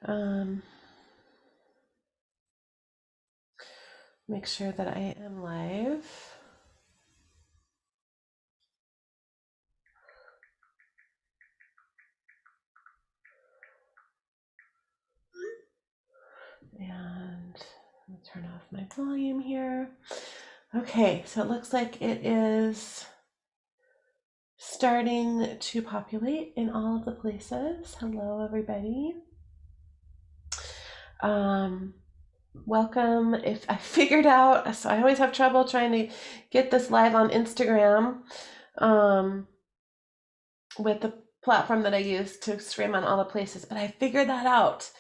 Um, make sure that I am live. And I'll turn off my volume here. Okay, so it looks like it is starting to populate in all of the places. Hello, everybody. Welcome. If I figured out, so I always have trouble trying to get this live on Instagram with the platform that I use to stream on all the places, but I figured that out.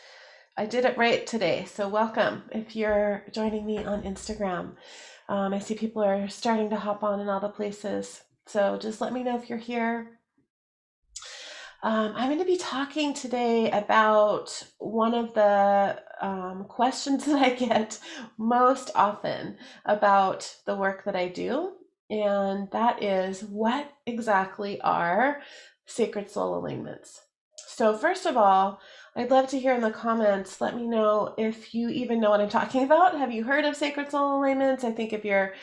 I did it right today. So welcome if you're joining me on Instagram. I see people are starting to hop on in all the places. So just let me know if you're here. I'm going to be talking today about one of the questions that I get most often about the work that I do, and that is, what exactly are sacred soul alignments? So first of all, I'd love to hear in the comments, let me know if you even know what I'm talking about. Have you heard of sacred soul alignments? I think if you're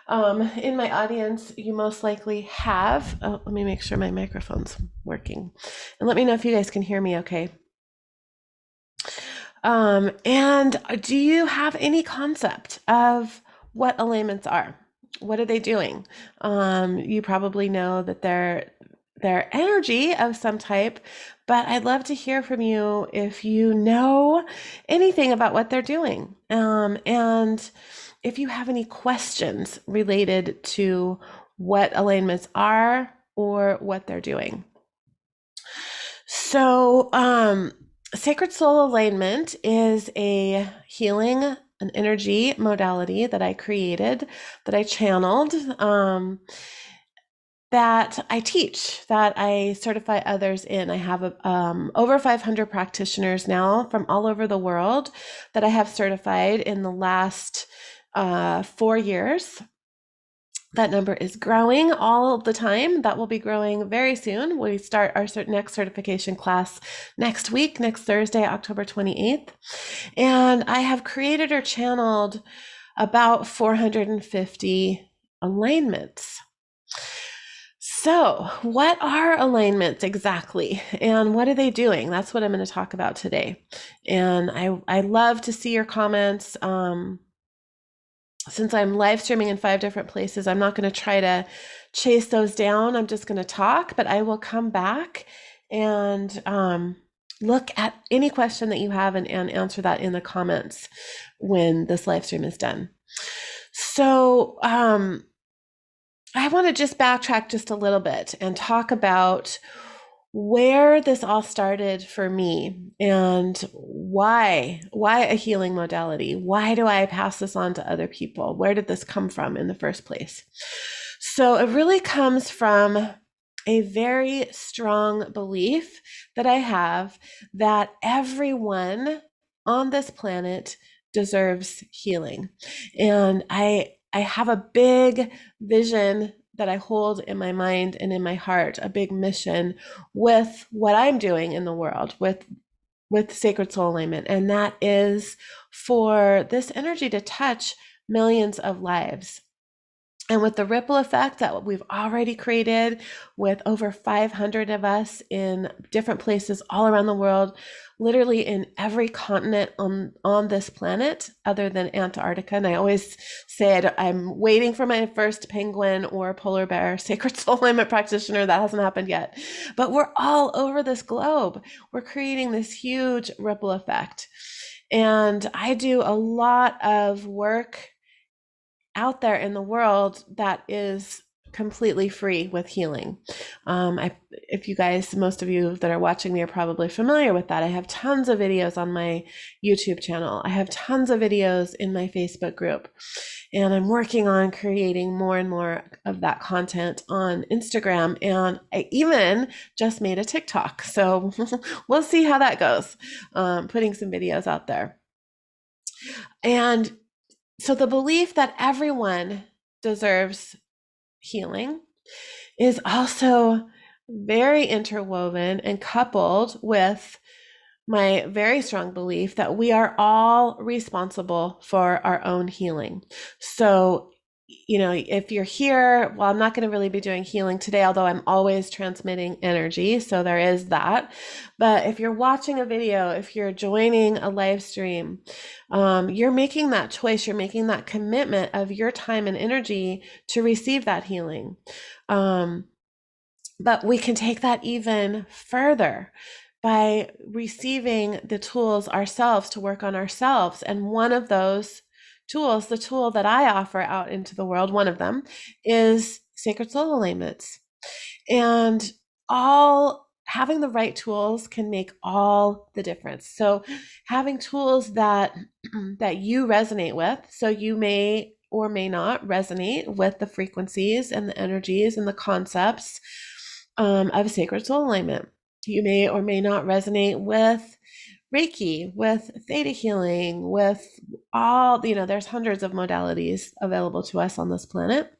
in my audience, you most likely have. Oh, let me make sure my microphone's working. And let me know if you guys can hear me okay. And do you have any concept of what alignments are? What are they doing? You probably know that they're energy of some type, but I'd love to hear from you if you know anything about what they're doing. And if you have any questions related to what alignments are or what they're doing. So, sacred soul alignment is a healing, an energy modality that I created, that I channeled, that I teach, that I certify others in. I have over 500 practitioners now from all over the world that I have certified in the last 4 years. That number is growing all the time. That will be growing very soon. We start our next certification class next week, next Thursday, October 28th. And I have created or channeled about 450 alignments. So, what are alignments exactly, and what are they doing? That's what I'm going to talk about today. And I love to see your comments. Since I'm live streaming in 5 different places, I'm not going to try to chase those down. I'm just going to talk, but I will come back and look at any question that you have and answer that in the comments when this live stream is done. So I want to just backtrack just a little bit and talk about where this all started for me and why a healing modality. Why do I pass this on to other people? Where did this come from in the first place? So it really comes from a very strong belief that I have that everyone on this planet deserves healing. And I have a big vision that I hold in my mind and in my heart, a big mission with what I'm doing in the world with Sacred Soul Alignment. And that is for this energy to touch millions of lives. And with the ripple effect that we've already created with over 500 of us in different places all around the world, literally in every continent on this planet other than Antarctica. And I always say I'm waiting for my first penguin or polar bear sacred soul alignment practitioner. That hasn't happened yet. But we're all over this globe. We're creating this huge ripple effect. And I do a lot of work out there in the world that is completely free with healing. If you guys, most of you that are watching me are probably familiar with that. I have tons of videos on my YouTube channel. I have tons of videos in my Facebook group. And I'm working on creating more and more of that content on Instagram. And I even just made a TikTok. So we'll see how that goes, putting some videos out there. And so the belief that everyone deserves healing is also very interwoven and coupled with my very strong belief that we are all responsible for our own healing. So, if you're here, well, I'm not going to really be doing healing today, although I'm always transmitting energy. So there is that. But if you're watching a video, if you're joining a live stream, you're making that choice. You're making that commitment of your time and energy to receive that healing. But we can take that even further by receiving the tools ourselves to work on ourselves. And one of those tools, the tool that I offer out into the world, one of them is sacred soul alignments. And all having the right tools can make all the difference. So having tools that you resonate with, so you may or may not resonate with the frequencies and the energies and the concepts of sacred soul alignment. You may or may not resonate with Reiki, with theta healing, with all, there's hundreds of modalities available to us on this planet.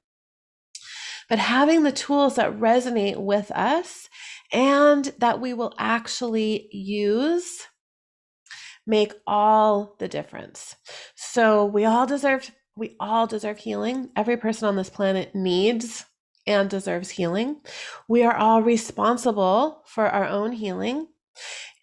But having the tools that resonate with us and that we will actually use make all the difference. So we all deserve healing. Every person on this planet needs and deserves healing. We are all responsible for our own healing.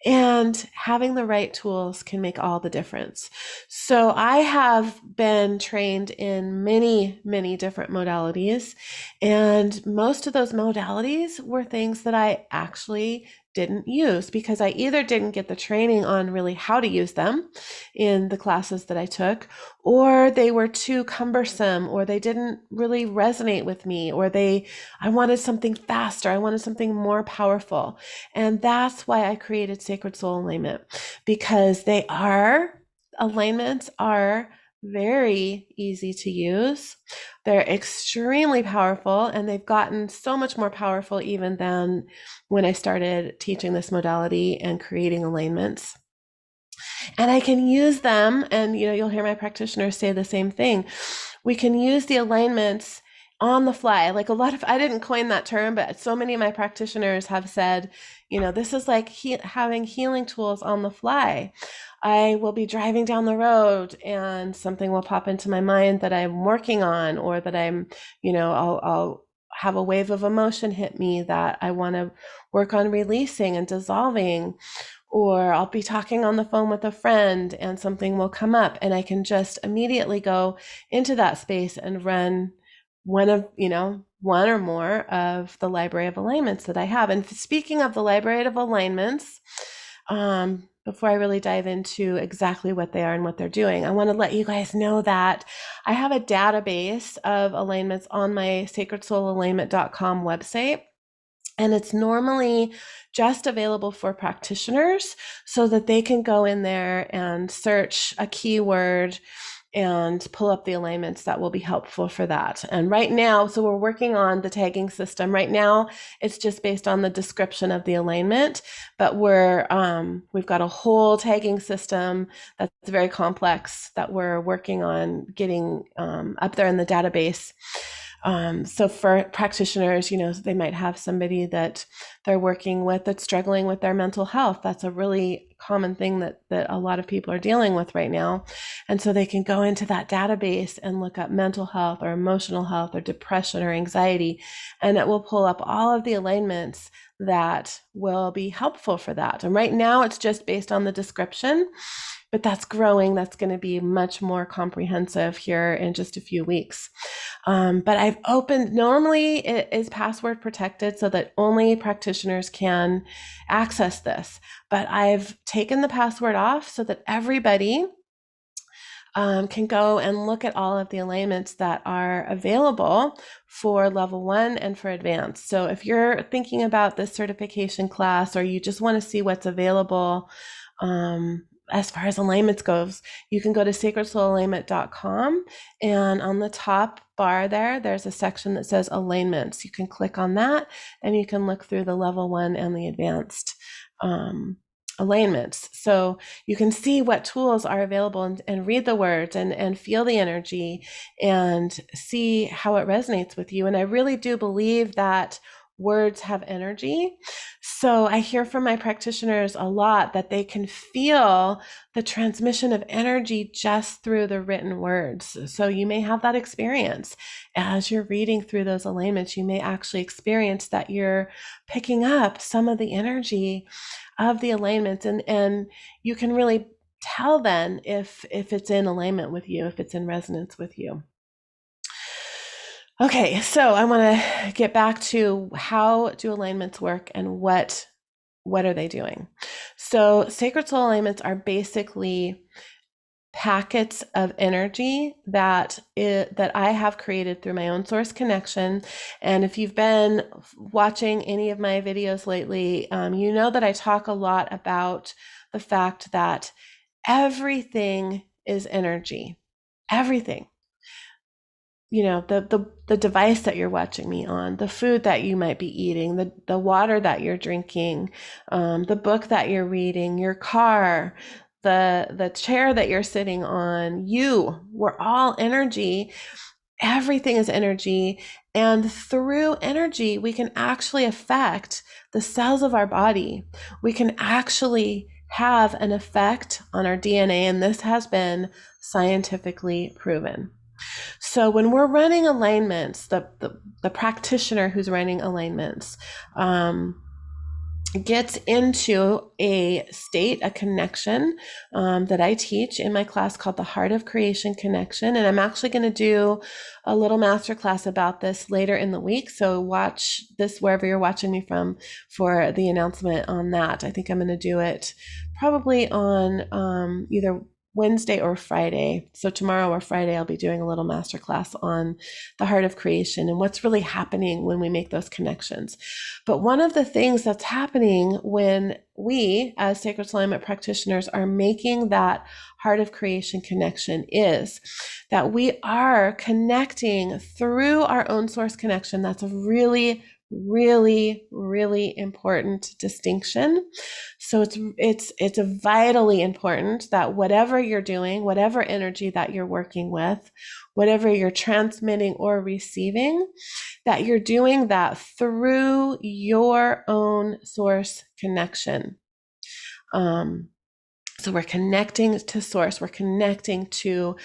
And having the right tools can make all the difference. So I have been trained in many, many different modalities. And most of those modalities were things that I actually didn't use because I either didn't get the training on really how to use them in the classes that I took, or they were too cumbersome, or they didn't really resonate with me, or I wanted something faster. I wanted something more powerful. And that's why I created Sacred Soul Alignment, because alignments are very easy to use. They're extremely powerful, and they've gotten so much more powerful even than when I started teaching this modality and creating alignments. And I can use them, and you'll hear my practitioners say the same thing. We can use the alignments on the fly. Like I didn't coin that term, but so many of my practitioners have said, this is like having healing tools on the fly. I will be driving down the road and something will pop into my mind that I'm working on, or that I'll have a wave of emotion hit me that I want to work on releasing and dissolving. Or I'll be talking on the phone with a friend and something will come up, and I can just immediately go into that space and run one or more of the library of alignments that I have. And speaking of the library of alignments, before I really dive into exactly what they are and what they're doing, I want to let you guys know that I have a database of alignments on my sacredsoulalignment.com website. And it's normally just available for practitioners so that they can go in there and search a keyword and pull up the alignments that will be helpful for that. And right now, so we're working on the tagging system. Right now, it's just based on the description of the alignment, but we've got a whole tagging system that's very complex that we're working on getting up there in the database. So for practitioners, they might have somebody that they're working with that's struggling with their mental health. That's a really common thing that a lot of people are dealing with right now. And so they can go into that database and look up mental health or emotional health or depression or anxiety, and it will pull up all of the alignments that will be helpful for that. And right now it's just based on the description, but that's growing. That's going to be much more comprehensive here in just a few weeks. But I've opened, normally it is password protected so that only practitioners can access this, but I've taken the password off so that everybody can go and look at all of the alignments that are available for level 1 and for advanced. So if you're thinking about this certification class, or you just want to see what's available as far as alignments goes, you can go to sacredsoulalignment.com, and on the top bar there's a section that says alignments. You can click on that and you can look through the level 1 and the advanced alignments. So you can see what tools are available and read the words and feel the energy and see how it resonates with you. And I really do believe that words have energy. So I hear from my practitioners a lot that they can feel the transmission of energy just through the written words. So you may have that experience as you're reading through those alignments. You may actually experience that you're picking up some of the energy of the alignments, and you can really tell then if it's in alignment with you, if it's in resonance with you. Okay, so I want to get back to how do alignments work and what are they doing? So sacred soul alignments are basically packets of energy that I have created through my own source connection. And if you've been watching any of my videos lately, you know that I talk a lot about the fact that everything is energy. Everything. You know, the device that you're watching me on, the food that you might be eating, the water that you're drinking, the book that you're reading, your car, the chair that you're sitting on, we're all energy. Everything is energy. And through energy, we can actually affect the cells of our body. We can actually have an effect on our DNA, and this has been scientifically proven. So when we're running alignments, the practitioner who's running alignments gets into a state, a connection that I teach in my class called the Heart of Creation Connection. And I'm actually going to do a little masterclass about this later in the week. So watch this wherever you're watching me from for the announcement on that. I think I'm going to do it probably on either Wednesday or Friday. So tomorrow or Friday, I'll be doing a little masterclass on the heart of creation and what's really happening when we make those connections. But one of the things that's happening when we, as sacred soul alignment practitioners, are making that heart of creation connection is that we are connecting through our own source connection. That's a really, really, really important distinction. So it's vitally important that whatever you're doing, whatever energy that you're working with, whatever you're transmitting or receiving, that you're doing that through your own source connection. So we're connecting to source, we're connecting to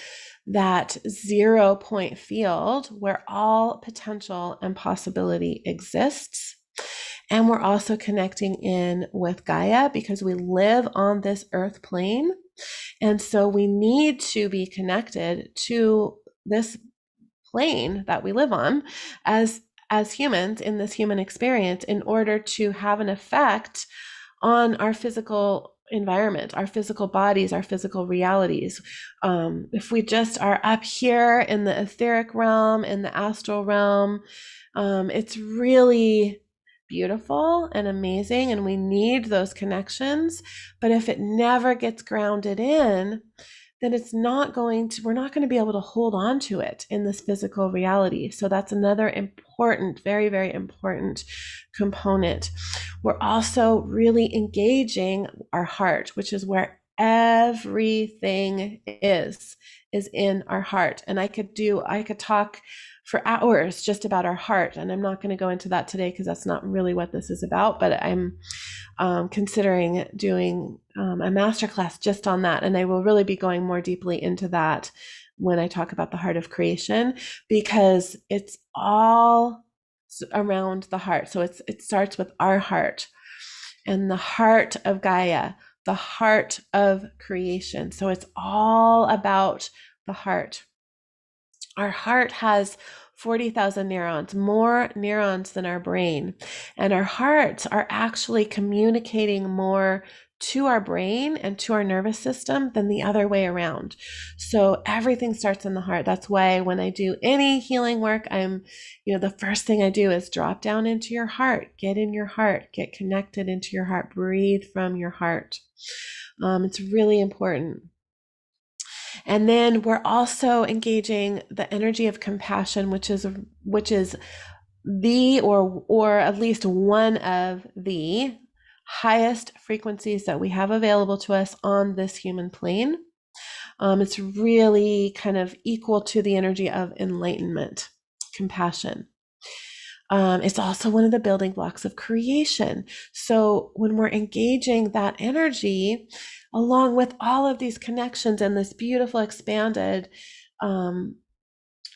that 0 point field where all potential and possibility exists. And we're also connecting in with Gaia because we live on this earth plane. And so we need to be connected to this plane that we live on as humans in this human experience in order to have an effect on our physical environment, our physical bodies, our physical realities. If we just are up here in the etheric realm, in the astral realm, it's really beautiful and amazing, and we need those connections. But if it never gets grounded in, then we're not going to be able to hold on to it in this physical reality. So that's another important, very, very important component. We're also really engaging our heart, which is where everything is in our heart. And I could talk for hours just about our heart, and I'm not going to go into that today because that's not really what this is about, but I'm considering doing a masterclass just on that, and I will really be going more deeply into that when I talk about the heart of creation, because it's all around the heart. So it starts with our heart and the heart of Gaia, the heart of creation. So it's all about the heart. Our heart has 40,000 neurons, more neurons than our brain. And our hearts are actually communicating more to our brain and to our nervous system than the other way around. So everything starts in the heart. That's why when I do any healing work, the first thing I do is drop down into your heart, get in your heart, get connected into your heart, breathe from your heart. It's really important. And then we're also engaging the energy of compassion, which is the or at least one of the highest frequencies that we have available to us on this human plane. It's really kind of equal to the energy of enlightenment, compassion. It's also one of the building blocks of creation. So when we're engaging that energy, along with all of these connections and this beautiful um,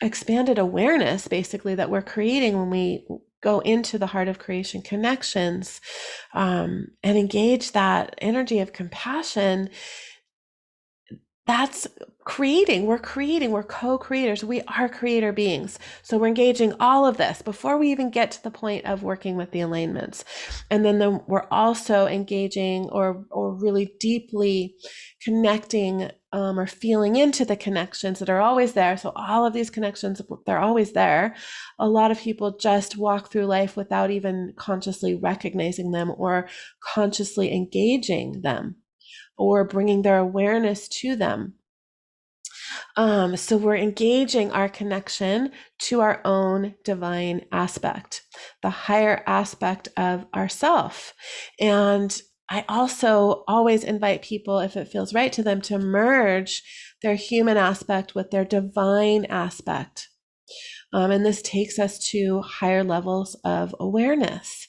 expanded awareness, basically, that we're creating when we go into the heart of creation connections, and engage that energy of compassion, that's we're co-creators, we are creator beings. So we're engaging all of this before we even get to the point of working with the alignments. And then we're also engaging or really deeply connecting, or feeling into the connections that are always there. So all of these connections, they're always there. A lot of people just walk through life without even consciously recognizing them or consciously engaging them or bringing their awareness to them. So we're engaging our connection to our own divine aspect, the higher aspect of ourself. And I also always invite people, if it feels right to them, to merge their human aspect with their divine aspect. And this takes us to higher levels of awareness.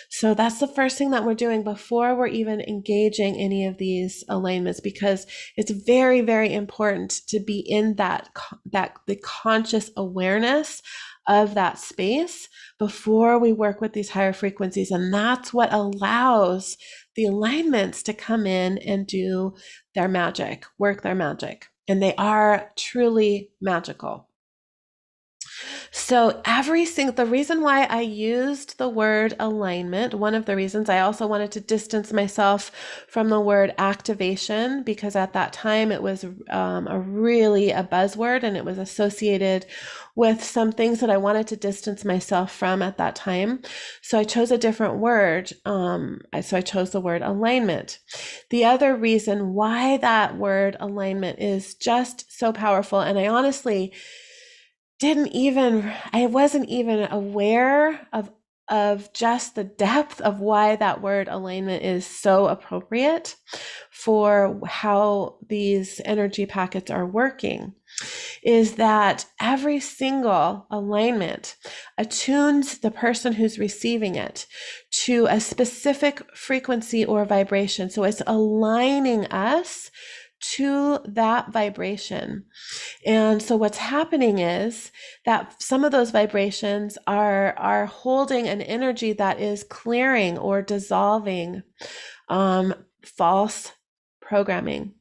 So that's the first thing that we're doing before we're even engaging any of these alignments, because it's very, very important to be in the conscious awareness of that space before we work with these higher frequencies. And that's what allows the alignments to come in and do their magic, work their magic. And they are truly magical. So the reason why I used the word alignment, one of the reasons, I also wanted to distance myself from the word activation, because at that time it was really a buzzword, and it was associated with some things that I wanted to distance myself from at that time. So I chose a different word. So I chose the word alignment. The other reason why that word alignment is just so powerful, and I honestly I wasn't even aware of just the depth of why that word alignment is so appropriate for how these energy packets are working, is that every single alignment attunes the person who's receiving it to a specific frequency or vibration. So it's aligning us to that vibration. And so what's happening is that some of those vibrations are holding an energy that is clearing or dissolving false programming,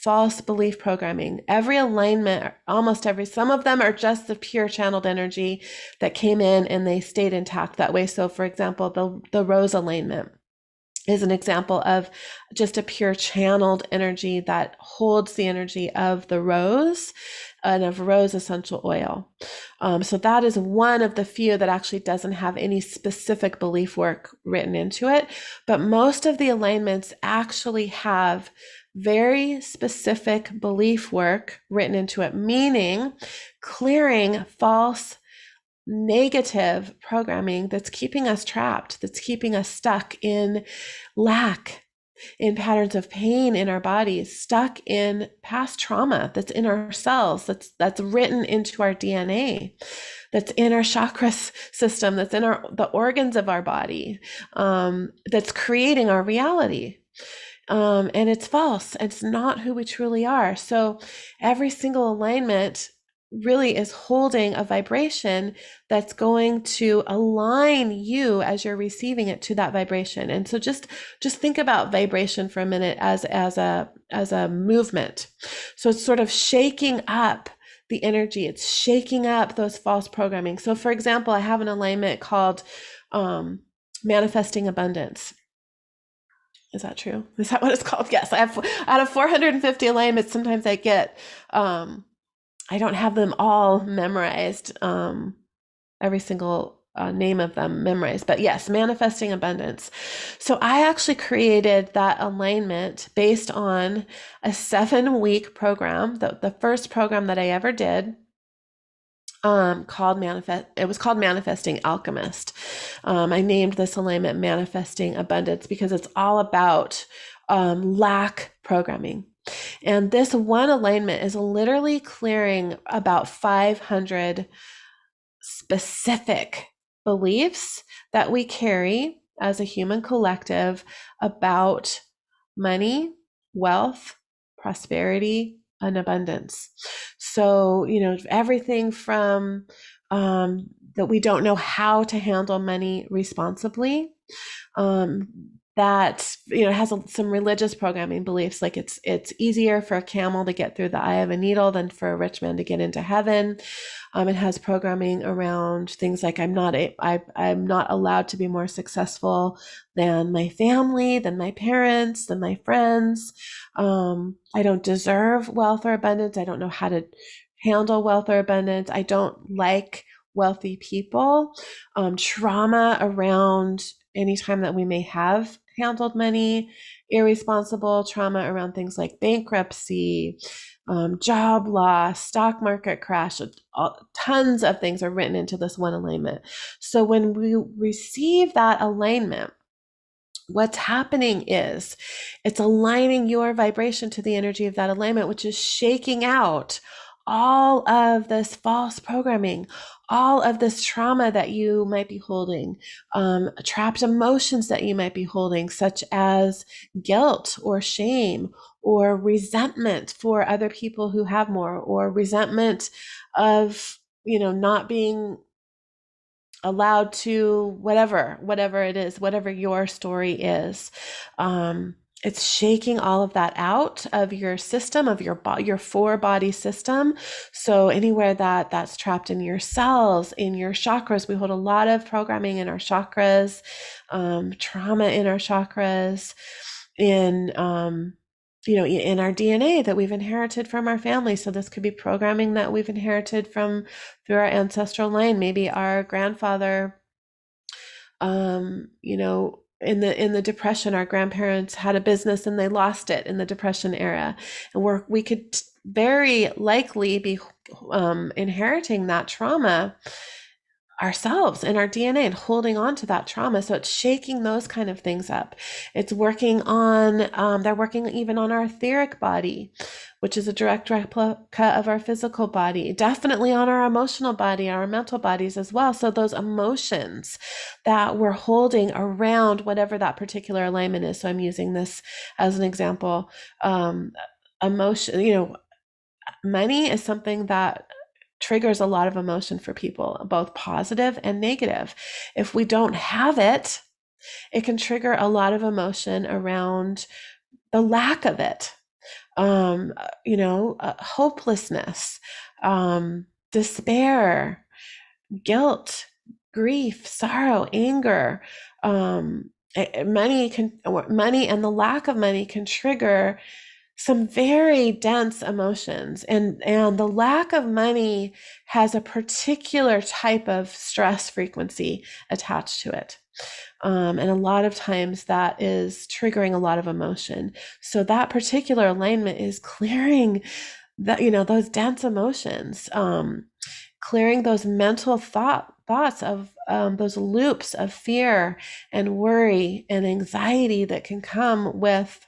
false belief programming. Every alignment, some of them are just the pure channeled energy that came in and they stayed intact that way. So for example, the rose alignment is an example of just a pure channeled energy that holds the energy of the rose and of rose essential oil. So that is one of the few that actually doesn't have any specific belief work written into it. But most of the alignments actually have very specific belief work written into it, meaning clearing false negative programming that's keeping us trapped, that's keeping us stuck in lack, in patterns of pain in our bodies, stuck in past trauma that's in our cells, that's written into our DNA, that's in our chakra system, that's in the organs of our body, that's creating our reality. And it's false. It's not who we truly are. So every single alignment really is holding a vibration that's going to align you as you're receiving it to that vibration. And so just think about vibration for a minute as a movement. So it's sort of shaking up the energy. It's shaking up those false programming. So for example, I have an alignment called manifesting abundance. Is that true? Is that what it's called? Yes. I have out of 450 alignments, sometimes I get I don't have them all memorized, every single name of them memorized, but yes, manifesting abundance. So I actually created that alignment based on a 7-week program, the first program that I ever did, called Manifesting Alchemist. I named this alignment Manifesting Abundance because it's all about lack programming. And this one alignment is literally clearing about 500 specific beliefs that we carry as a human collective about money, wealth, prosperity, and abundance. So, everything from that we don't know how to handle money responsibly, um, that has some religious programming beliefs, like it's easier for a camel to get through the eye of a needle than for a rich man to get into heaven. It has programming around things like I'm not allowed to be more successful than my family, than my parents, than my friends. I don't deserve wealth or abundance. I don't know how to handle wealth or abundance. I don't like wealthy people. Trauma around any time that we may have handled money irresponsible, trauma around things like bankruptcy, job loss, stock market crash, tons of things are written into this one alignment. So when we receive that alignment, what's happening is it's aligning your vibration to the energy of that alignment, which is shaking out all of this false programming, all of this trauma that you might be holding, trapped emotions that you might be holding, such as guilt or shame or resentment for other people who have more, or resentment of, not being allowed to whatever it is, whatever your story is. It's shaking all of that out of your system, of your four body system. So anywhere that's trapped in your cells, in your chakras, we hold a lot of programming in our chakras, trauma in our chakras, in in our DNA that we've inherited from our family. So this could be programming that we've inherited through our ancestral line. Maybe our grandfather, in the Depression, our grandparents had a business and they lost it in the Depression era, and we could very likely be inheriting that trauma ourselves in our DNA and holding on to that trauma. So it's shaking those kind of things up. It's working on, they're working even on our etheric body, which is a direct replica of our physical body, definitely on our emotional body, our mental bodies as well. So those emotions that we're holding around whatever that particular alignment is. So I'm using this as an example. Emotion, money is something that triggers a lot of emotion for people, both positive and negative. If we don't have it, it can trigger a lot of emotion around the lack of it. Hopelessness, despair, guilt, grief, sorrow, anger. Money and the lack of money can trigger some very dense emotions, and the lack of money has a particular type of stress frequency attached to it, and a lot of times that is triggering a lot of emotion. So that particular alignment is clearing those dense emotions, clearing those mental thoughts of those loops of fear and worry and anxiety that can come with.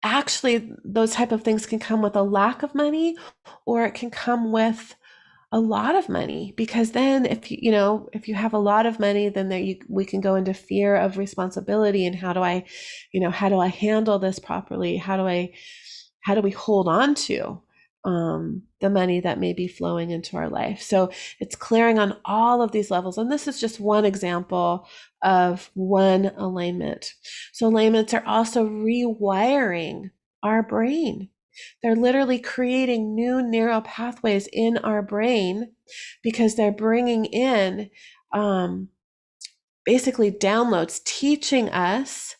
Actually, those type of things can come with a lack of money, or it can come with a lot of money, because then if you have a lot of money, then we can go into fear of responsibility, and how do I handle this properly? How do we hold on to the money that may be flowing into our life? So it's clearing on all of these levels. And this is just one example of one alignment. So alignments are also rewiring our brain. They're literally creating new neural pathways in our brain, because they're bringing in basically downloads, teaching us.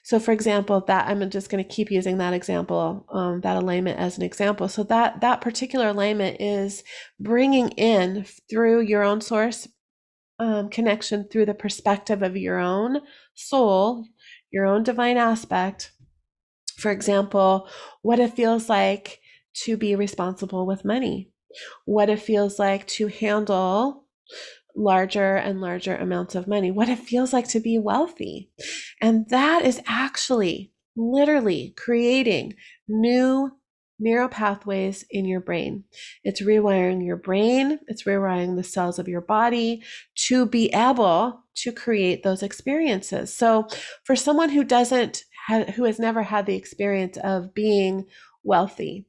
So for example, that I'm just going to keep using that example, that alignment as an example. So that particular alignment is bringing in, through your own source connection, through the perspective of your own soul, your own divine aspect. For example, what it feels like to be responsible with money, what it feels like to handle larger and larger amounts of money, what it feels like to be wealthy. And that is actually literally creating new neural pathways in your brain. It's rewiring your brain, it's rewiring the cells of your body to be able to create those experiences. So for someone who who has never had the experience of being wealthy,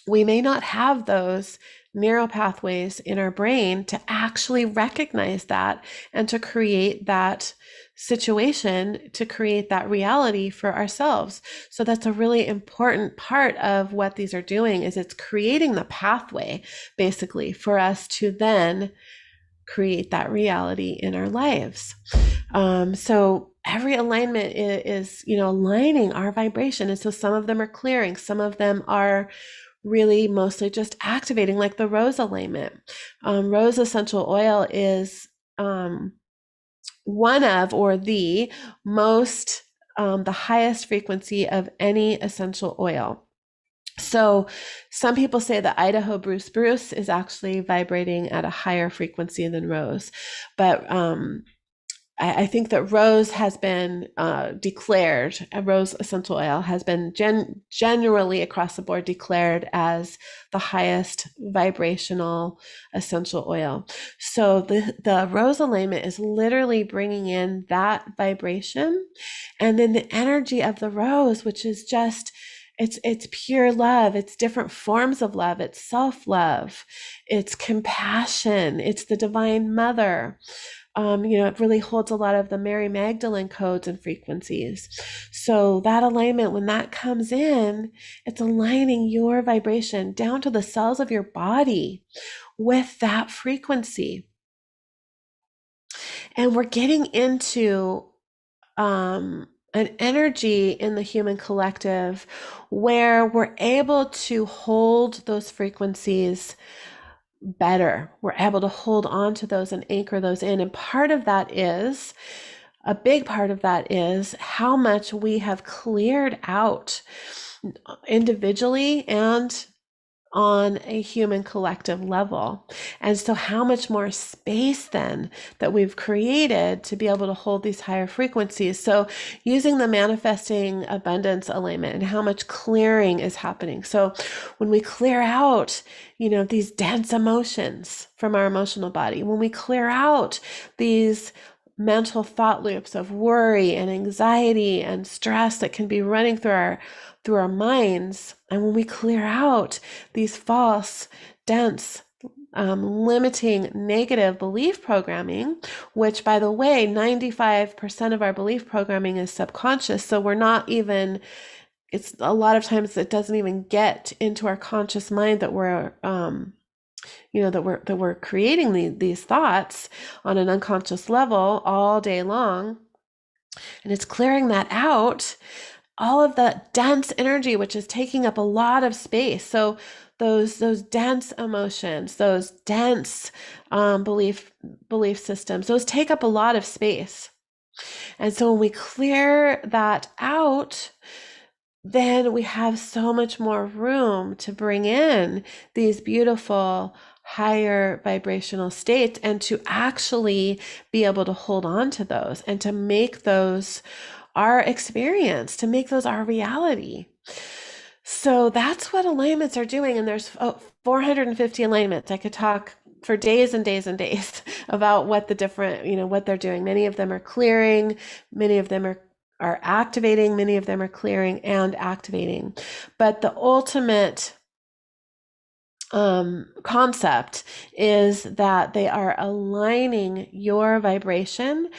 we may not have those neural pathways in our brain to actually recognize that and to create that situation, to create that reality for ourselves. So that's a really important part of what these are doing, is it's creating the pathway basically for us to then create that reality in our lives. So every alignment is, aligning our vibration. And so some of them are clearing, some of them are really mostly just activating, like the rose alignment. Rose essential oil is one of, or the most, the highest frequency of any essential oil. So some people say that Idaho spruce is actually vibrating at a higher frequency than rose, but I think that rose has been declared, a rose essential oil has been generally across the board declared as the highest vibrational essential oil. So the rose alignment is literally bringing in that vibration, and then the energy of the rose, which is just, it's pure love. It's different forms of love. It's self-love. It's compassion. It's the Divine Mother. It really holds a lot of the Mary Magdalene codes and frequencies. So that alignment, when that comes in, it's aligning your vibration down to the cells of your body with that frequency. And we're getting into an energy in the human collective where we're able to hold those frequencies better. We're able to hold on to those and anchor those in. And a big part of that is how much we have cleared out individually and on a human collective level. And so how much more space then that we've created to be able to hold these higher frequencies. So using the manifesting abundance alignment and how much clearing is happening. So when we clear out, these dense emotions from our emotional body, when we clear out these mental thought loops of worry and anxiety and stress that can be running through our minds, and when we clear out these false, dense, limiting, negative belief programming, which, by the way, 95% of our belief programming is subconscious. So we're not even, it's a lot of times it doesn't even get into our conscious mind that we're, that we're creating these thoughts on an unconscious level all day long. And it's clearing that out, all of that dense energy, which is taking up a lot of space. So those dense emotions, those dense belief systems, those take up a lot of space. And so when we clear that out, then we have so much more room to bring in these beautiful higher vibrational states and to actually be able to hold on to those and to make those our experience, to make those our reality. So that's what alignments are doing. And there's 450 alignments. I could talk for days and days and days about what the different, what they're doing. Many of them are clearing, many of them are activating, many of them are clearing and activating. But the ultimate concept is that they are aligning your vibration,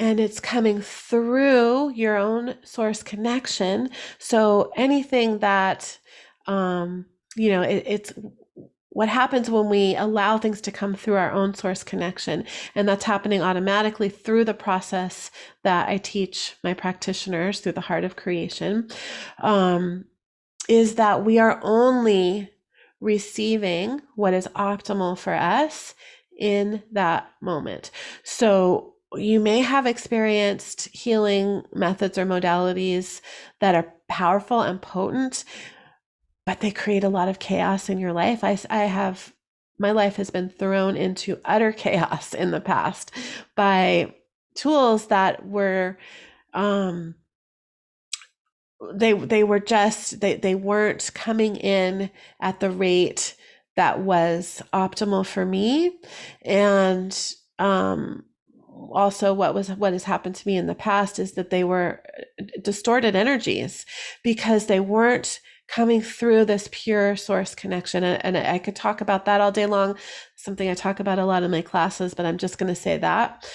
and it's coming through your own source connection. So anything that, it's what happens when we allow things to come through our own source connection. And that's happening automatically through the process that I teach my practitioners through the Heart of Creation, is that we are only receiving what is optimal for us in that moment. So you may have experienced healing methods or modalities that are powerful and potent, but they create a lot of chaos in your life. My life has been thrown into utter chaos in the past by tools that were they were just they weren't coming in at the rate that was optimal for me. And also what has happened to me in the past is that they were distorted energies because they weren't coming through this pure source connection. And I could talk about that all day long, something I talk about a lot in my classes, but I'm just going to say that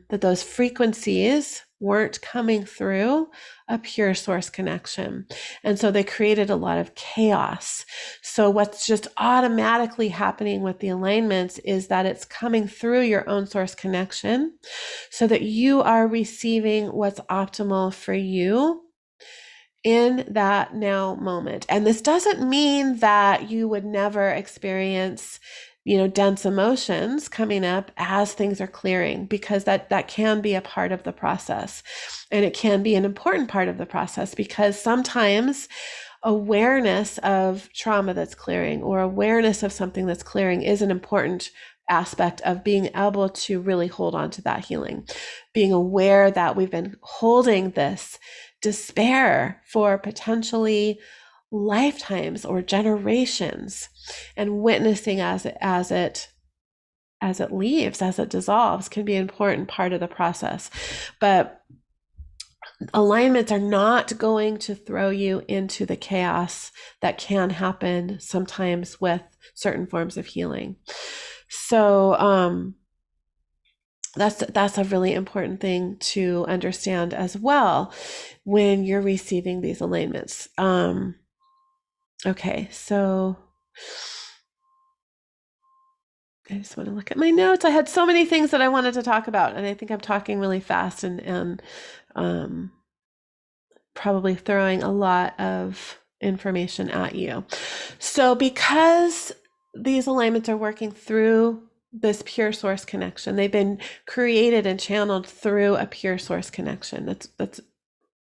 those frequencies weren't coming through a pure source connection. And so they created a lot of chaos. So what's just automatically happening with the alignments is that it's coming through your own source connection so that you are receiving what's optimal for you in that now moment. And this doesn't mean that you would never experience, dense emotions coming up as things are clearing, because that can be a part of the process. And it can be an important part of the process, because sometimes awareness of trauma that's clearing or awareness of something that's clearing is an important aspect of being able to really hold on to that healing. Being aware that we've been holding this despair for potentially lifetimes or generations, and witnessing as it leaves, as it dissolves, can be an important part of the process. But alignments are not going to throw you into the chaos that can happen sometimes with certain forms of healing. So that's a really important thing to understand as well when you're receiving these alignments. Okay, so I just want to look at my notes. I had so many things that I wanted to talk about, and I think I'm talking really fast and probably throwing a lot of information at you. So because these alignments are working through this pure source connection, they've been created and channeled through a pure source connection. That's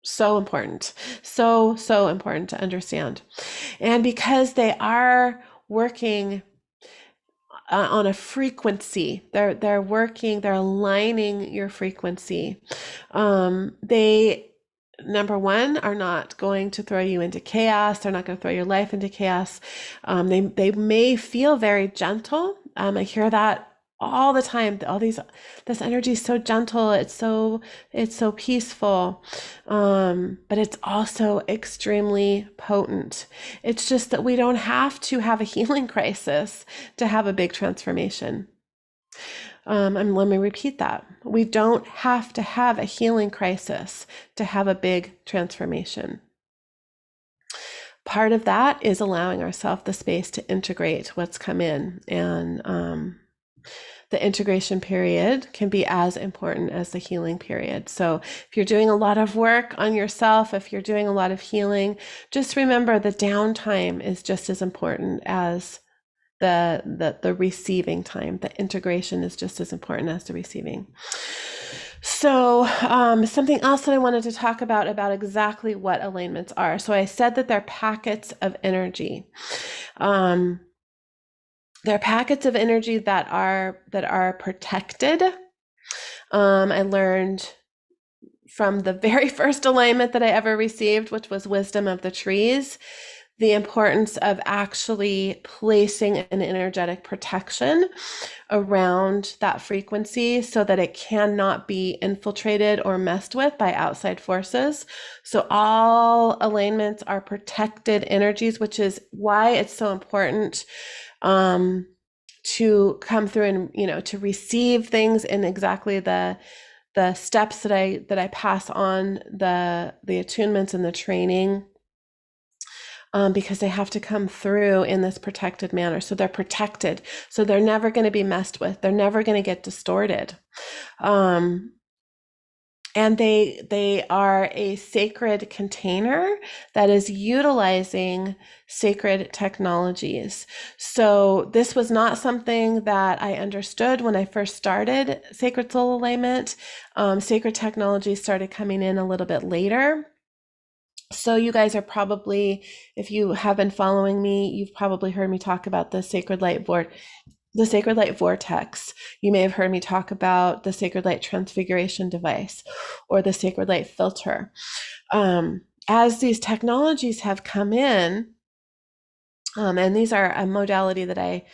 so important. So important to understand. And because they are working on a frequency, they're aligning your frequency. They, number one, are not going to throw you into chaos. They're not going to throw your life into chaos. They may feel very gentle. I hear that all the time. This energy is so gentle. It's so peaceful. But it's also extremely potent. It's just that we don't have to have a healing crisis to have a big transformation. And let me repeat that. We don't have to have a healing crisis to have a big transformation. Part of that is allowing ourselves the space to integrate what's come in. And the integration period can be as important as the healing period. So if you're doing a lot of work on yourself, if you're doing a lot of healing, just remember the downtime is just as important as the receiving time. The integration is just as important as the receiving. So something else that I wanted to talk about exactly what alignments are. So I said that they're packets of energy. They're packets of energy that are protected. I learned from the very first alignment that I ever received, which was Wisdom of the Trees, the importance of actually placing an energetic protection around that frequency so that it cannot be infiltrated or messed with by outside forces. So all alignments are protected energies, which is why it's so important to come through and, to receive things in exactly the steps that I pass on, the attunements and the training. Because they have to come through in this protected manner. So they're protected. So they're never going to be messed with. They're never going to get distorted. And they are a sacred container that is utilizing sacred technologies. So this was not something that I understood when I first started Sacred Soul Alignment. Sacred technologies started coming in a little bit later. So you guys are probably, if you have been following me, you've probably heard me talk about the Sacred Light Vortex. You may have heard me talk about the Sacred Light Transfiguration Device or the Sacred Light Filter. as these technologies have come in, and these are a modality that I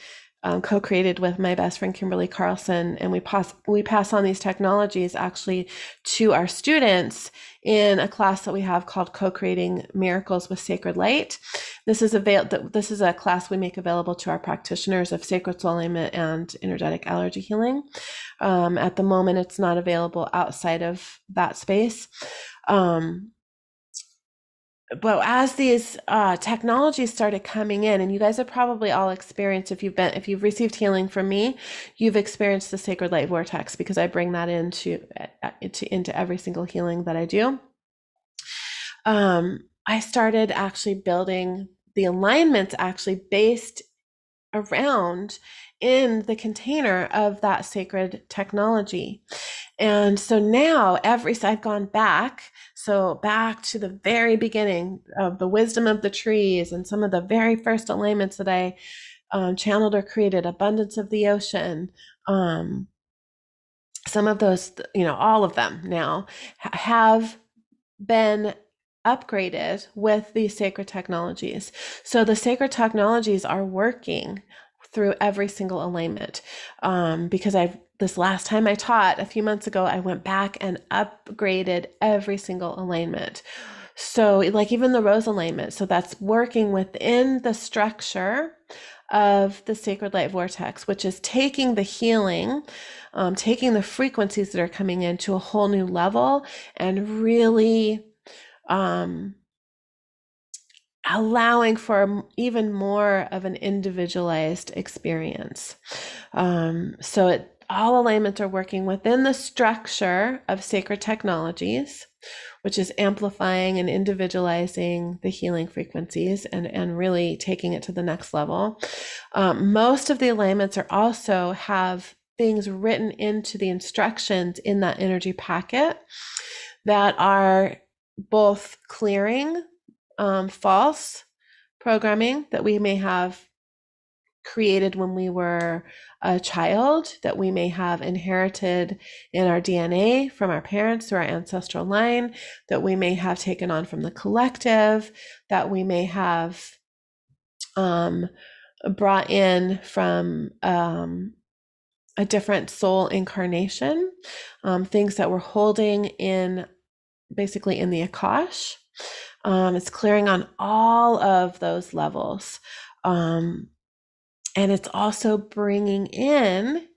co-created with my best friend Kimberly Carlson, and we pass on these technologies actually to our students in a class that we have called Co-Creating Miracles with Sacred Light. This is a class we make available to our practitioners of sacred soul alignment and energetic allergy healing. At the moment, it's not available outside of that space. But as these technologies started coming in, and you guys have probably all experienced, if you've received healing from me, you've experienced the sacred light vortex, because I bring that into every single healing that I do. I started actually building the alignments actually based around in the container of that sacred technology. And so now I've gone back to the very beginning of the wisdom of the trees and some of the very first alignments that I channeled or created, abundance of the ocean. Some of those, all of them now have been upgraded with these sacred technologies. So the sacred technologies are working through every single alignment. Because this last time I taught a few months ago, I went back and upgraded every single alignment. So like even the rose alignment, so that's working within the structure of the sacred light vortex, which is taking the healing, taking the frequencies that are coming in to a whole new level, and really allowing for even more of an individualized experience. All alignments are working within the structure of sacred technologies, which is amplifying and individualizing the healing frequencies and really taking it to the next level. Most of the alignments are also have things written into the instructions in that energy packet that are both clearing false programming that we may have created when we were a child, that we may have inherited in our DNA from our parents through our ancestral line, that we may have taken on from the collective, that we may have brought in from a different soul incarnation, things that we're holding in, basically in the Akash. It's clearing on all of those levels. And it's also bringing in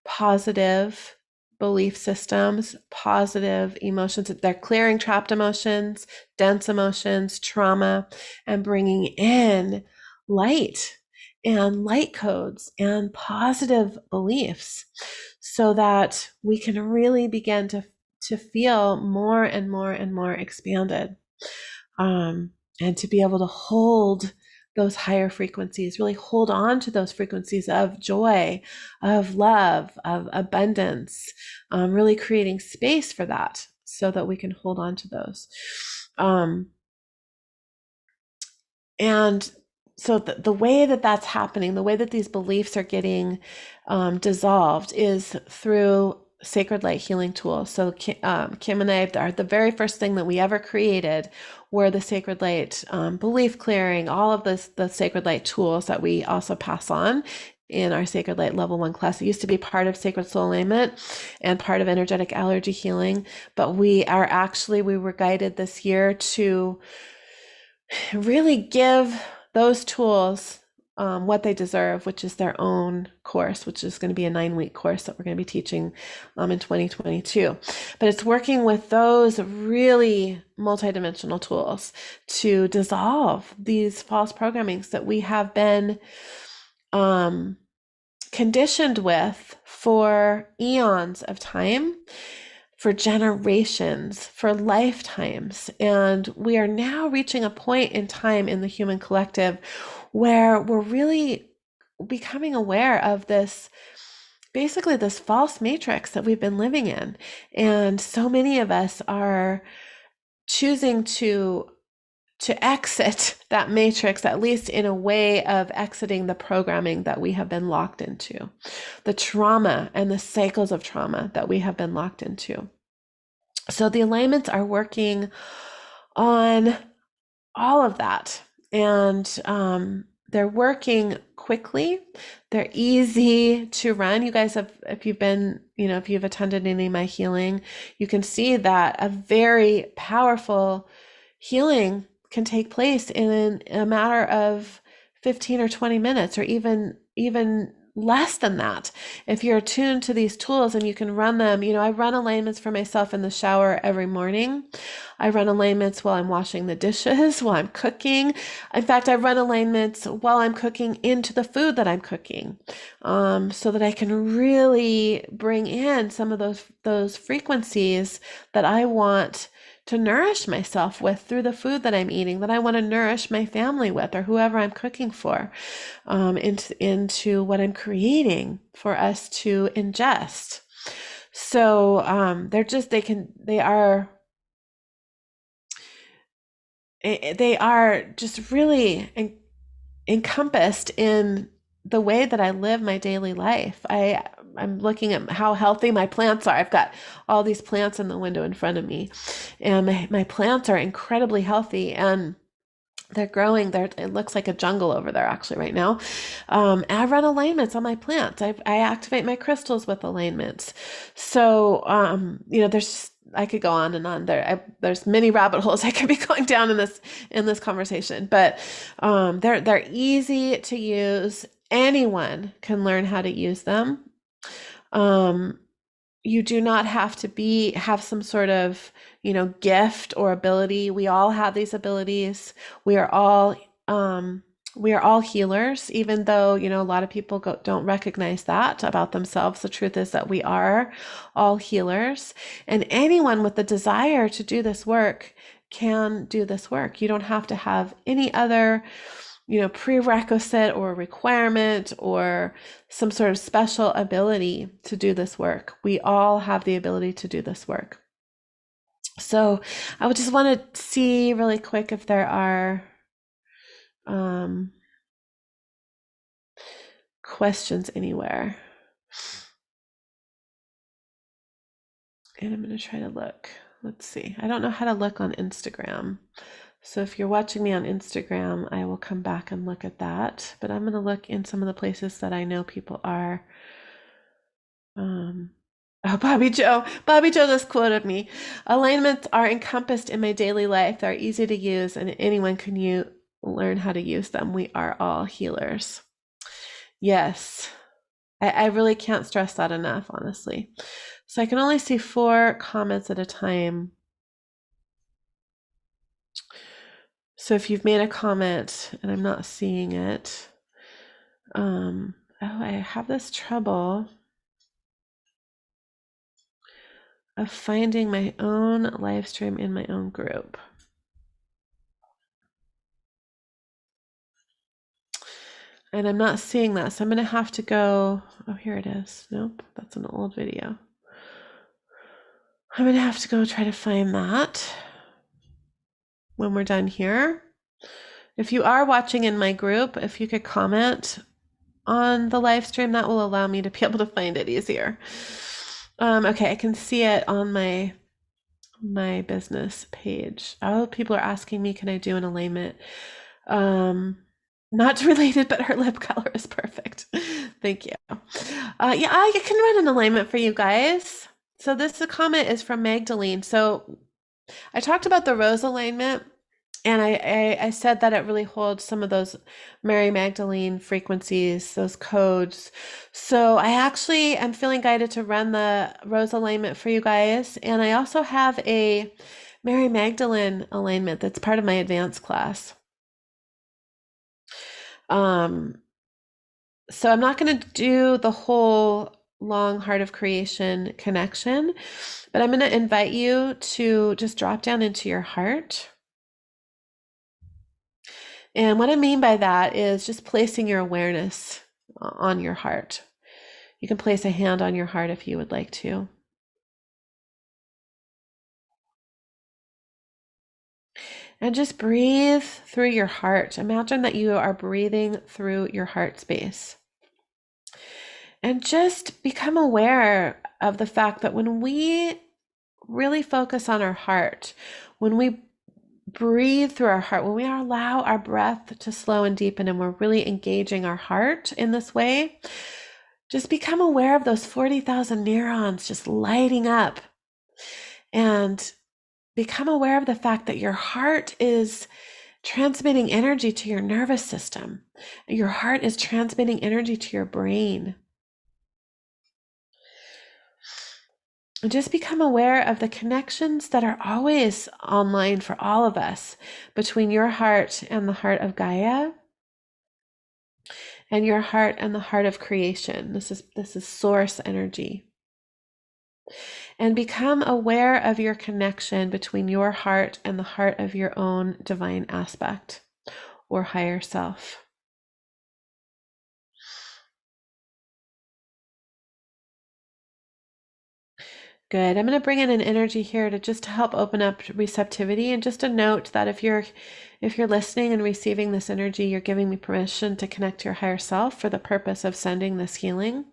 positive belief systems, positive emotions. They're clearing trapped emotions, dense emotions, trauma, and bringing in light and light codes and positive beliefs, so that we can really begin to feel more and more and more expanded, and to be able to hold those higher frequencies, really hold on to those frequencies of joy, of love, of abundance, really creating space for that so that we can hold on to those. And so the way that that's happening, the way that these beliefs are getting dissolved, is through sacred light healing tools. So Kim and I, the very first thing that we ever created were the sacred light belief clearing, all of the sacred light tools that we also pass on in our Sacred Light Level 1 class. It used to be part of Sacred Soul Alignment and part of energetic allergy healing, but we were guided this year to really give those tools what they deserve, which is their own course, which is going to be a 9-week course that we're going to be teaching in 2022. But it's working with those really multidimensional tools to dissolve these false programmings that we have been conditioned with for eons of time, for generations, for lifetimes. And we are now reaching a point in time in the human collective where we're really becoming aware of this, basically this false matrix that we've been living in. And so many of us are choosing to exit that matrix, at least in a way of exiting the programming that we have been locked into, the trauma and the cycles of trauma that we have been locked into. So the alignments are working on all of that. And they're working quickly. They're easy to run. You guys have, if you've been, if you've attended any of my healing, you can see that a very powerful healing can take place in a matter of 15 or 20 minutes, or even less than that. If you're attuned to these tools and you can run them, I run alignments for myself in the shower every morning. I run alignments while I'm washing the dishes, while I'm cooking. In fact, I run alignments while I'm cooking into the food that I'm cooking, so that I can really bring in some of those frequencies that I want to nourish myself with through the food that I'm eating, that I want to nourish my family with, or whoever I'm cooking for, into what I'm creating for us to ingest. So they are just really encompassed in the way that I live my daily life. I'm looking at how healthy my plants are. I've got all these plants in the window in front of me, and my plants are incredibly healthy, and they're growing. It looks like a jungle over there actually right now. I run alignments on my plants. I activate my crystals with alignments. So I could go on and on. There's many rabbit holes I could be going down in this conversation, but they're easy to use. Anyone can learn how to use them. You do not have to have some sort of, gift or ability. We all have these abilities. We are all healers, even though, a lot of people don't recognize that about themselves. The truth is that we are all healers, and anyone with the desire to do this work can do this work. You don't have to have any other prerequisite or requirement or some sort of special ability to do this work. We all have the ability to do this work. So I would just want to see really quick if there are questions anywhere. And I'm going to try to look. Let's see. I don't know how to look on Instagram. So if you're watching me on Instagram, I will come back and look at that. But I'm going to look in some of the places that I know people are. Oh, Bobby Joe just quoted me. Alignments are encompassed in my daily life. They're easy to use, and anyone can learn how to use them. We are all healers. Yes. I really can't stress that enough, honestly. So I can only see 4 comments at a time. So if you've made a comment and I'm not seeing it, I have this trouble of finding my own live stream in my own group. And I'm not seeing that, so I'm going to have to go. Oh, here it is. Nope, that's an old video. I'm going to have to go try to find that when we're done here. If you are watching in my group, if you could comment on the live stream, that will allow me to be able to find it easier. Okay, I can see it on my business page. Oh, people are asking me, can I do an alignment? Not related, but her lip color is perfect. Thank you. Yeah, I can run an alignment for you guys. So this comment is from Magdalene. So I talked about the rose alignment, and I said that it really holds some of those Mary Magdalene frequencies, those codes. So I actually am feeling guided to run the rose alignment for you guys. And I also have a Mary Magdalene alignment that's part of my advanced class. So I'm not going to do the whole long heart of creation connection, but I'm going to invite you to just drop down into your heart. And what I mean by that is just placing your awareness on your heart. You can place a hand on your heart if you would like to. And just breathe through your heart. Imagine that you are breathing through your heart space. And just become aware of the fact that when we really focus on our heart, when we breathe through our heart, when we allow our breath to slow and deepen, and we're really engaging our heart in this way, just become aware of those 40,000 neurons just lighting up, and become aware of the fact that your heart is transmitting energy to your nervous system. Your heart is transmitting energy to your brain. And just become aware of the connections that are always online for all of us between your heart and the heart of Gaia, and your heart and the heart of creation. This is source energy. And become aware of your connection between your heart and the heart of your own divine aspect or higher self. Good. I'm going to bring in an energy here to just help open up receptivity. And just a note that if you're listening and receiving this energy, you're giving me permission to connect to your higher self for the purpose of sending this healing.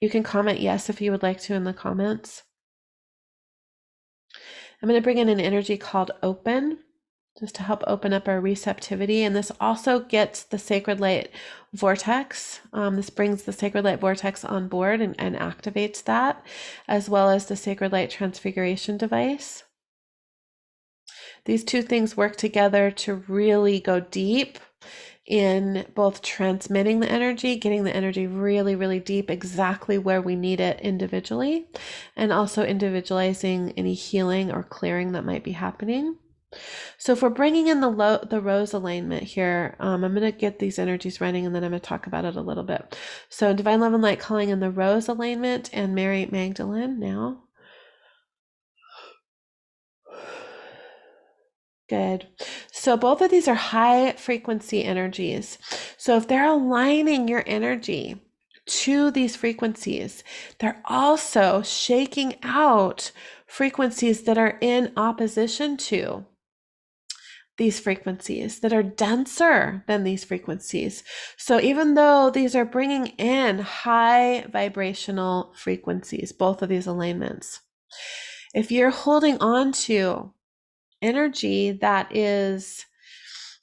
You can comment yes if you would like to in the comments. I'm going to bring in an energy called open, just to help open up our receptivity. And this also gets the sacred light vortex. This brings the sacred light vortex on board and activates that, as well as the sacred light transfiguration device. These two things work together to really go deep in both transmitting the energy, getting the energy really, really deep, exactly where we need it individually, and also individualizing any healing or clearing that might be happening. So if we're bringing in the rose alignment here, I'm going to get these energies running, and then I'm going to talk about it a little bit. So Divine Love and Light calling in the rose alignment and Mary Magdalene now. Good. So both of these are high frequency energies. So if they're aligning your energy to these frequencies, they're also shaking out frequencies that are in opposition to these frequencies, that are denser than these frequencies. So even though these are bringing in high vibrational frequencies, both of these alignments, if you're holding on to energy that is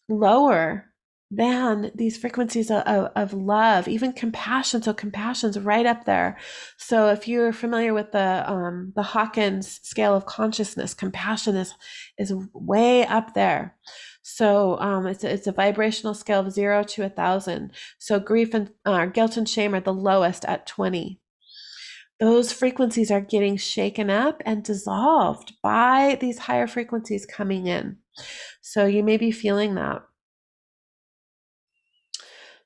lower than these frequencies of love, even compassion. So compassion's right up there. So if you're familiar with the Hawkins scale of consciousness, compassion is way up there. So it's a vibrational scale of 0 to 1,000. So grief and guilt and shame are the lowest at 20. Those frequencies are getting shaken up and dissolved by these higher frequencies coming in. So you may be feeling that.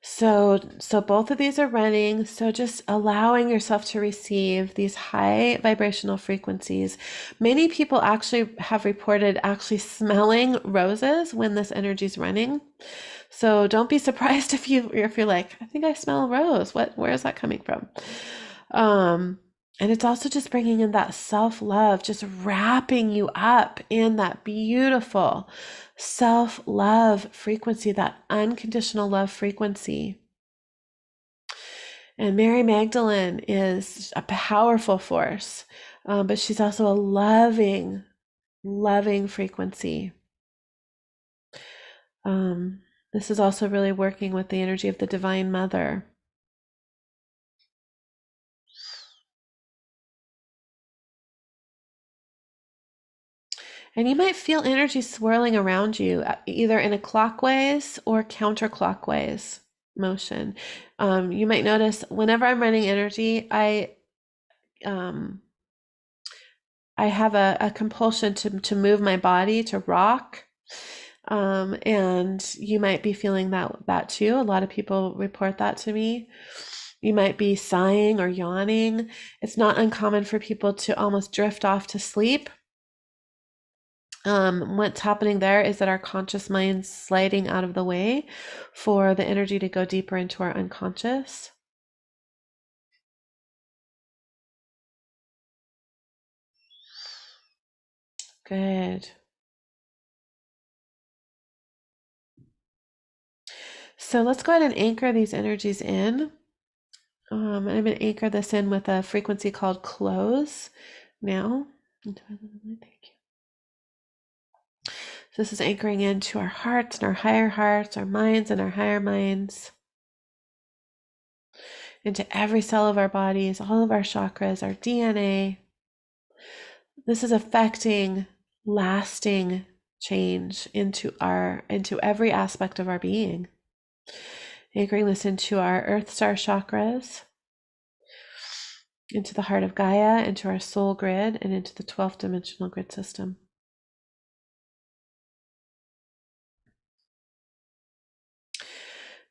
So both of these are running. So just allowing yourself to receive these high vibrational frequencies. Many people actually have reported actually smelling roses when this energy is running. So don't be surprised if you're like, I think I smell a rose. Where is that coming from? And it's also just bringing in that self-love, just wrapping you up in that beautiful self-love frequency, that unconditional love frequency. And Mary Magdalene is a powerful force, but she's also a loving, loving frequency. This is also really working with the energy of the Divine Mother. And you might feel energy swirling around you, either in a clockwise or counterclockwise motion. You might notice whenever I'm running energy, I have a compulsion to move my body, to rock. And you might be feeling that too. A lot of people report that to me. You might be sighing or yawning. It's not uncommon for people to almost drift off to sleep. What's happening there is that our conscious mind's sliding out of the way for the energy to go deeper into our unconscious. Good. So let's go ahead and anchor these energies in. I'm going to anchor this in with a frequency called close now. Thank you. This is anchoring into our hearts and our higher hearts, our minds and our higher minds, into every cell of our bodies, all of our chakras, our DNA. This is affecting lasting change into every aspect of our being. Anchoring this into our Earth Star chakras, into the heart of Gaia, into our soul grid, and into the 12th dimensional grid system.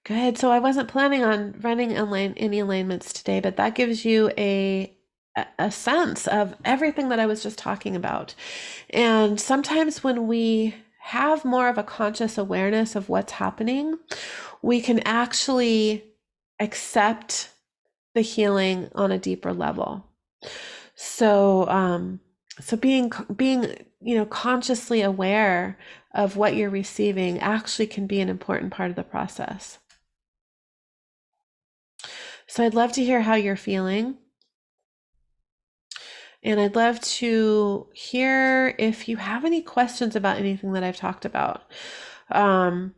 Good. So I wasn't planning on running any alignments today, but that gives you a sense of everything that I was just talking about. And sometimes when we have more of a conscious awareness of what's happening, we can actually accept the healing on a deeper level. So, being consciously aware of what you're receiving actually can be an important part of the process. So I'd love to hear how you're feeling. And I'd love to hear if you have any questions about anything that I've talked about. I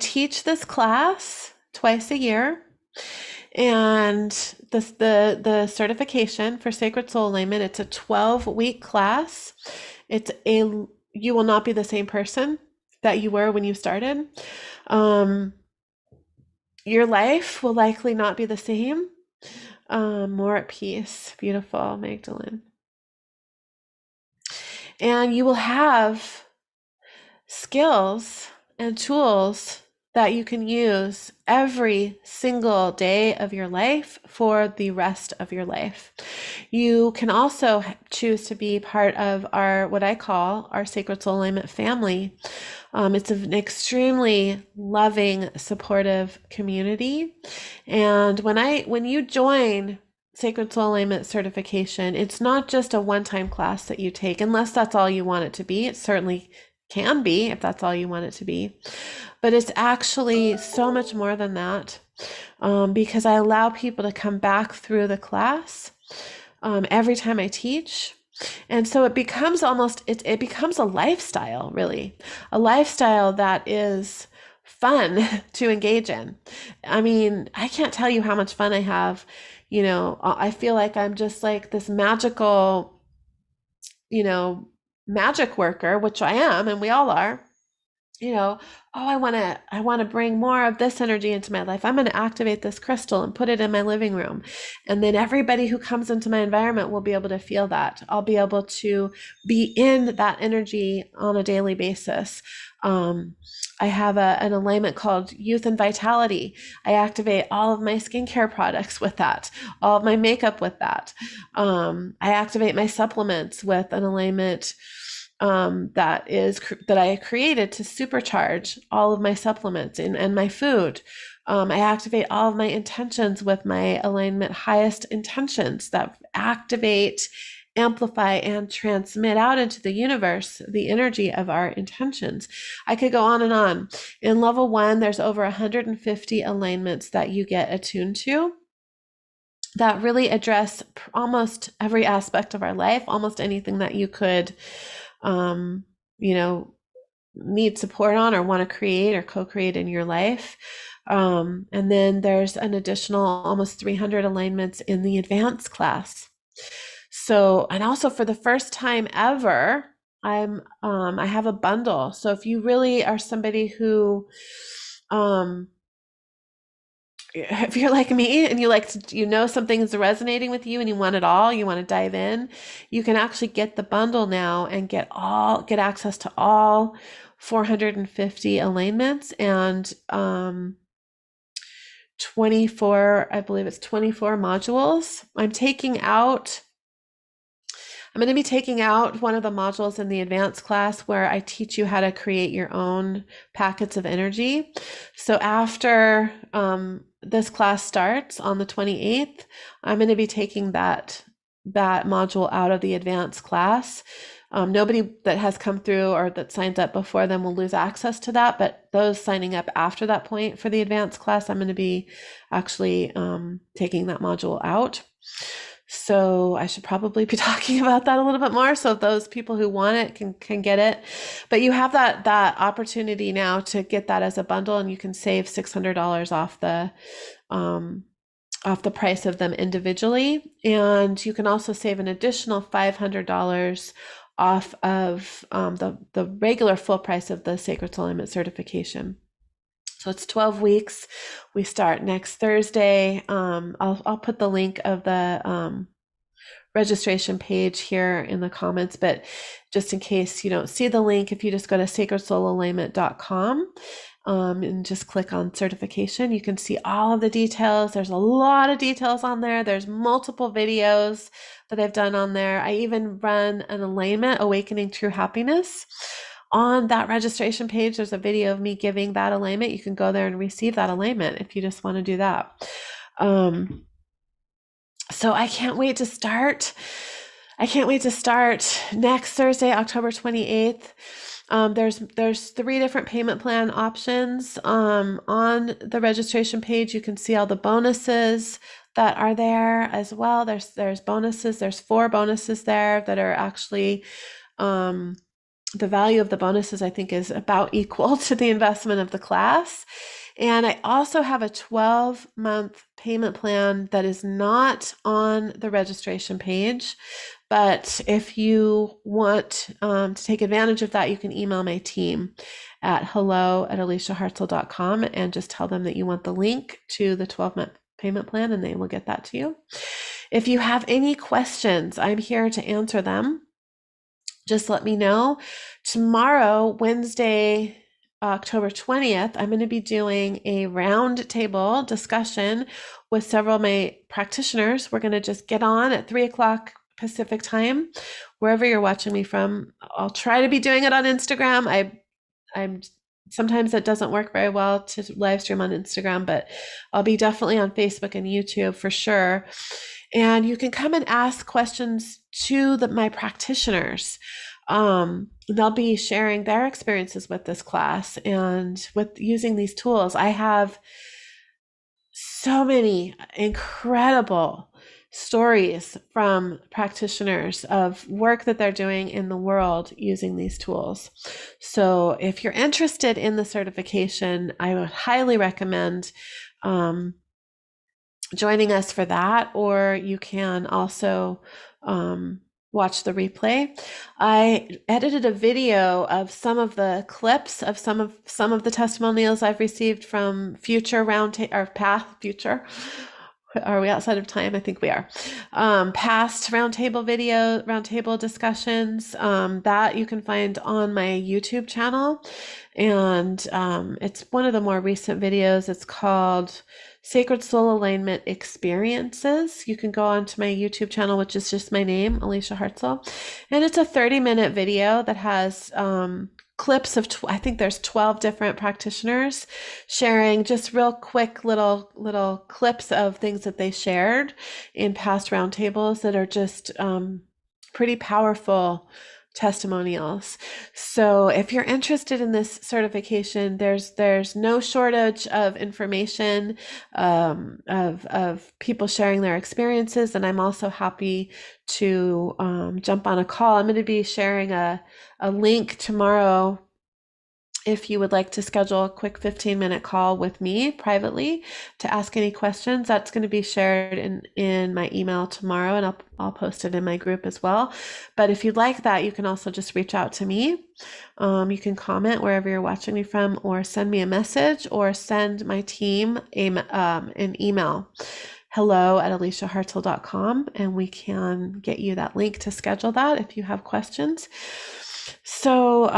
teach this class twice a year, and the certification for Sacred Soul Alignment, it's a 12-week class. You will not be the same person that you were when you started. Your life will likely not be the same. More at peace. Beautiful, Magdalene. And you will have skills and tools that you can use every single day of your life for the rest of your life. You can also choose to be part of what I call our Sacred Soul Alignment family. It's an extremely loving, supportive community. And when you join Sacred Soul Alignment certification, it's not just a one-time class that you take, unless that's all you want it to be. It certainly can be if that's all you want it to be. But it's actually so much more than that, because I allow people to come back through the class every time I teach. And so it becomes it becomes a lifestyle, really, a lifestyle that is fun to engage in. I mean, I can't tell you how much fun I have. I feel like I'm just like this magical, magic worker, which I am, and we all are. I want to bring more of this energy into my life. I'm going to activate this crystal and put it in my living room. And then everybody who comes into my environment will be able to feel that. I'll be able to be in that energy on a daily basis. I have an alignment called Youth and Vitality. I activate all of my skincare products with that, all of my makeup with that. I activate my supplements with an alignment that I created to supercharge all of my supplements and my food. I activate all of my intentions with my alignment highest intentions that activate, amplify, and transmit out into the universe the energy of our intentions. I could go on and on. In level 1, there's over 150 alignments that you get attuned to that really address almost every aspect of our life, almost anything that you could need support on or want to create or co-create in your life. And then there's an additional almost 300 alignments in the advanced class. So, and also for the first time ever, I have a bundle. So if you really are somebody who, if you're like me and something is resonating with you and you want it all, you want to dive in, you can actually get the bundle now and get access to all 450 alignments and 24, I believe it's 24 modules. I'm going to be taking out one of the modules in the advanced class where I teach you how to create your own packets of energy. So after this class starts on the 28th, I'm going to be taking that module out of the advanced class. Nobody that has come through or that signs up before them will lose access to that, but those signing up after that point for the advanced class, I'm going to be actually taking that module out. So I should probably be talking about that a little bit more. So those people who want it can get it. But you have that opportunity now to get that as a bundle, and you can save $600 off the price of them individually. And you can also save an additional $500 off of the regular full price of the Sacred Soul Alignment certification. So it's 12 weeks. We start next Thursday. I'll put the link of the registration page here in the comments, but just in case you don't see the link, if you just go to sacredsoulalignment.com and just click on certification, you can see all of the details. There's a lot of details on there. There's multiple videos that I've done on there. I even run an alignment, Awakening True Happiness. On that registration page, there's a video of me giving that alignment. You can go there and receive that alignment if you just want to do that. So I can't wait to start. Next Thursday, October 28th. There's 3 different payment plan options. On the registration page, you can see all the bonuses that are there as well. There's bonuses. There's 4 bonuses there that are actually the value of the bonuses, I think, is about equal to the investment of the class. And I also have a 12-month payment plan that is not on the registration page. But if you want to take advantage of that, you can email my team at hello@aliciahartzell.com and just tell them that you want the link to the 12-month payment plan, and they will get that to you. If you have any questions, I'm here to answer them. Just let me know. Tomorrow, Wednesday, October 20th, I'm going to be doing a roundtable discussion with several of my practitioners. We're going to just get on at 3 o'clock Pacific time, wherever you're watching me from. I'll try to be doing it on Instagram. I'm sometimes it doesn't work very well to live stream on Instagram, but I'll be definitely on Facebook and YouTube for sure. And you can come and ask questions to my practitioners. They'll be sharing their experiences with this class and with using these tools. I have so many incredible stories from practitioners of work that they're doing in the world using these tools. So if you're interested in the certification, I would highly recommend joining us for that, or you can also watch the replay. I edited a video of some of the clips of some of the testimonials I've received from future future. Are we outside of time? I think we are. Past roundtable discussions that you can find on my YouTube channel. And it's one of the more recent videos. It's called Sacred Soul Alignment Experiences. You can go onto my YouTube channel, which is just my name, Alicia Hartzell. And it's a 30-minute video that has clips of, I think there's 12 different practitioners sharing just real quick little clips of things that they shared in past roundtables that are just pretty powerful testimonials. So if you're interested in this certification, there's no shortage of information of people sharing their experiences, and I'm also happy to jump on a call. I'm going to be sharing a link tomorrow if you would like to schedule a quick 15-minute call with me privately to ask any questions. That's going to be shared in my email tomorrow, and I'll post it in my group as well. But if you'd like that, you can also just reach out to me. You can comment wherever you're watching me from, or send me a message, or send my team an email, hello@aliciahartzell.com, and we can get you that link to schedule that if you have questions. So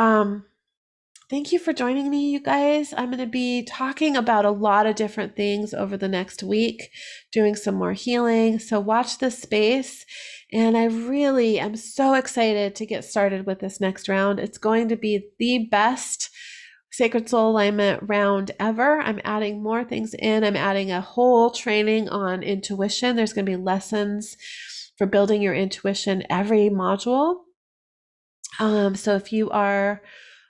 thank you for joining me, you guys. I'm going to be talking about a lot of different things over the next week, doing some more healing. So watch this space. And I really am so excited to get started with this next round. It's going to be the best Sacred Soul Alignment round ever. I'm adding more things in. I'm adding a whole training on intuition. There's going to be lessons for building your intuition every module. So if you are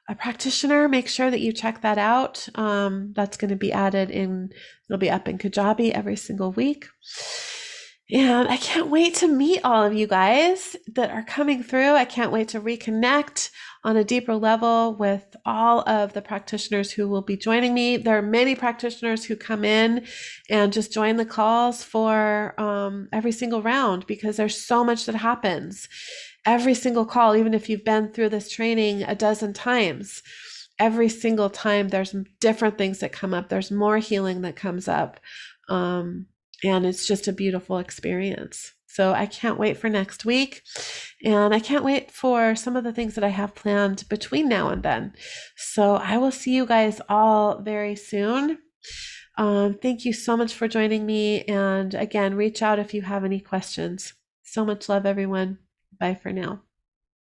a practitioner, make sure that you check that out. That's going to be added in, it'll be up in Kajabi every single week. And I can't wait to meet all of you guys that are coming through. I can't wait to reconnect on a deeper level with all of the practitioners who will be joining me. There are many practitioners who come in and just join the calls for every single round because there's so much that happens. Every single call, even if you've been through this training a dozen times, every single time there's different things that come up. There's more healing that comes up. Um, and it's just a beautiful experience. So I can't wait for next week. And I can't wait for some of the things that I have planned between now and then. So I will see you guys all very soon. Thank you so much for joining me. And again, reach out if you have any questions. So much love, everyone. Bye for now.